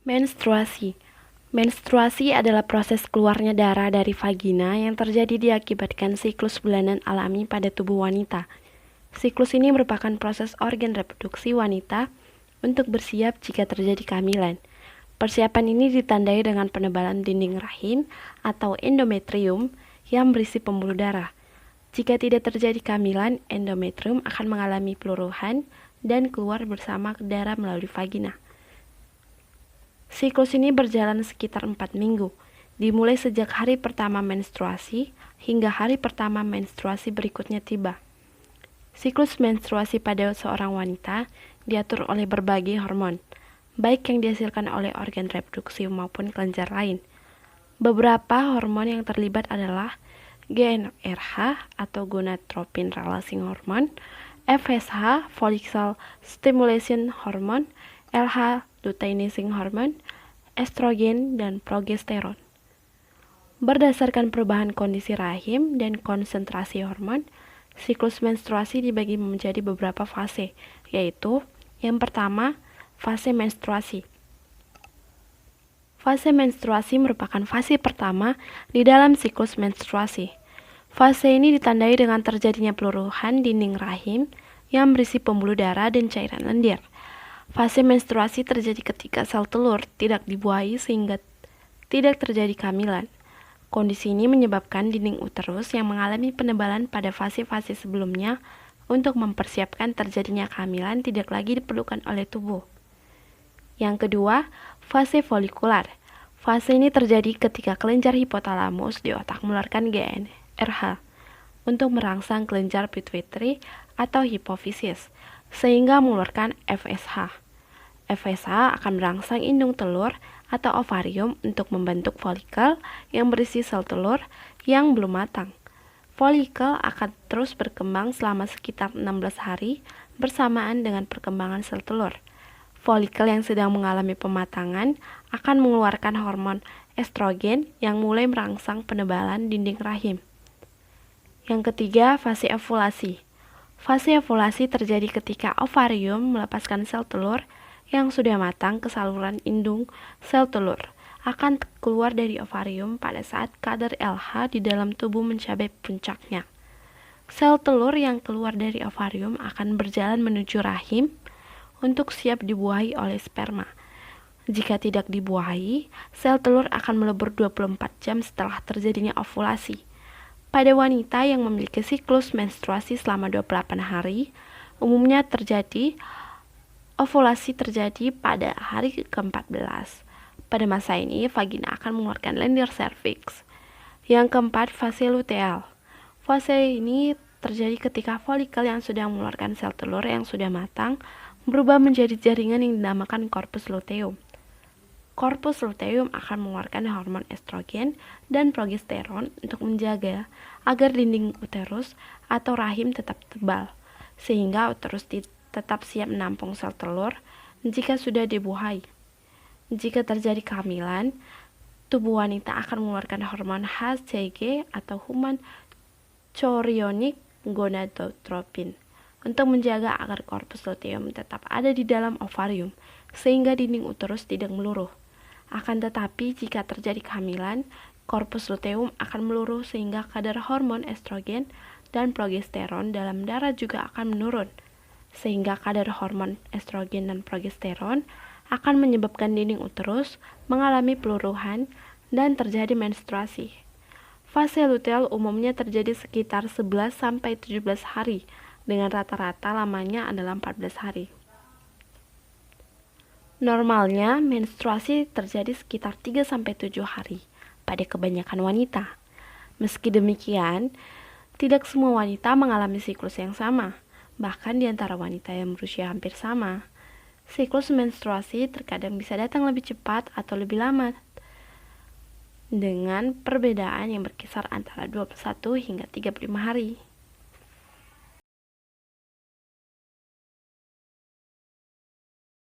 Menstruasi. Menstruasi adalah proses keluarnya darah dari vagina yang terjadi diakibatkan siklus bulanan alami pada tubuh wanita. Siklus ini merupakan proses organ reproduksi wanita untuk bersiap jika terjadi kehamilan. Persiapan ini ditandai dengan penebalan dinding rahim atau endometrium yang berisi pembuluh darah. Jika tidak terjadi kehamilan, endometrium akan mengalami peluruhan dan keluar bersama darah melalui vagina. Siklus ini berjalan sekitar 4 minggu, dimulai sejak hari pertama menstruasi hingga hari pertama menstruasi berikutnya tiba. Siklus menstruasi pada seorang wanita diatur oleh berbagai hormon, baik yang dihasilkan oleh organ reproduksi maupun kelenjar lain. Beberapa hormon yang terlibat adalah GnRH atau gonadotropin releasing hormone, FSH follicle stimulation hormone, LH luteinizing hormone, estrogen, dan progesteron. Berdasarkan perubahan kondisi rahim dan konsentrasi hormon, siklus menstruasi dibagi menjadi beberapa fase, yaitu yang pertama, fase menstruasi. Fase menstruasi merupakan fase pertama di dalam siklus menstruasi. Fase ini ditandai dengan terjadinya peluruhan dinding rahim yang berisi pembuluh darah dan cairan lendir. Fase menstruasi terjadi ketika sel telur tidak dibuahi sehingga tidak terjadi kehamilan. Kondisi ini menyebabkan dinding uterus yang mengalami penebalan pada fase-fase sebelumnya untuk mempersiapkan terjadinya kehamilan tidak lagi diperlukan oleh tubuh. Yang kedua, fase folikular. Fase ini terjadi ketika kelenjar hipotalamus di otak mengeluarkan GnRH untuk merangsang kelenjar pituitary atau hipofisis, sehingga mengeluarkan FSH. FSH akan merangsang indung telur atau ovarium untuk membentuk folikel yang berisi sel telur yang belum matang. Folikel akan terus berkembang selama sekitar 16 hari bersamaan dengan perkembangan sel telur. Folikel yang sedang mengalami pematangan akan mengeluarkan hormon estrogen yang mulai merangsang penebalan dinding rahim. Yang ketiga, fase ovulasi. Fase ovulasi terjadi ketika ovarium melepaskan sel telur yang sudah matang ke saluran indung sel telur. Akan keluar dari ovarium pada saat kadar LH di dalam tubuh mencapai puncaknya. Sel telur yang keluar dari ovarium akan berjalan menuju rahim untuk siap dibuahi oleh sperma. Jika tidak dibuahi, sel telur akan melebur 24 jam setelah terjadinya ovulasi. Pada wanita yang memiliki siklus menstruasi selama 28 hari, umumnya ovulasi terjadi pada hari ke-14. Pada masa ini, vagina akan mengeluarkan lendir serviks. Yang keempat, fase luteal. Fase ini terjadi ketika folikel yang sudah mengeluarkan sel telur yang sudah matang berubah menjadi jaringan yang dinamakan corpus luteum. Corpus luteum akan mengeluarkan hormon estrogen dan progesteron untuk menjaga agar dinding uterus atau rahim tetap tebal, sehingga uterus tetap siap menampung sel telur jika sudah dibuahi. Jika terjadi kehamilan, tubuh wanita akan mengeluarkan hormon HCG atau human chorionic gonadotropin untuk menjaga agar corpus luteum tetap ada di dalam ovarium, sehingga dinding uterus tidak meluruh. Akan tetapi, jika terjadi kehamilan, corpus luteum akan meluruh sehingga kadar hormon estrogen dan progesteron dalam darah juga akan menurun, sehingga kadar hormon estrogen dan progesteron akan menyebabkan dinding uterus mengalami peluruhan dan terjadi menstruasi. Fase luteal umumnya terjadi sekitar 11-17 hari, dengan rata-rata lamanya adalah 14 hari. Normalnya, menstruasi terjadi sekitar 3-7 hari pada kebanyakan wanita. Meski demikian, tidak semua wanita mengalami siklus yang sama, bahkan di antara wanita yang berusia hampir sama. Siklus menstruasi terkadang bisa datang lebih cepat atau lebih lama, dengan perbedaan yang berkisar antara 21 hingga 35 hari.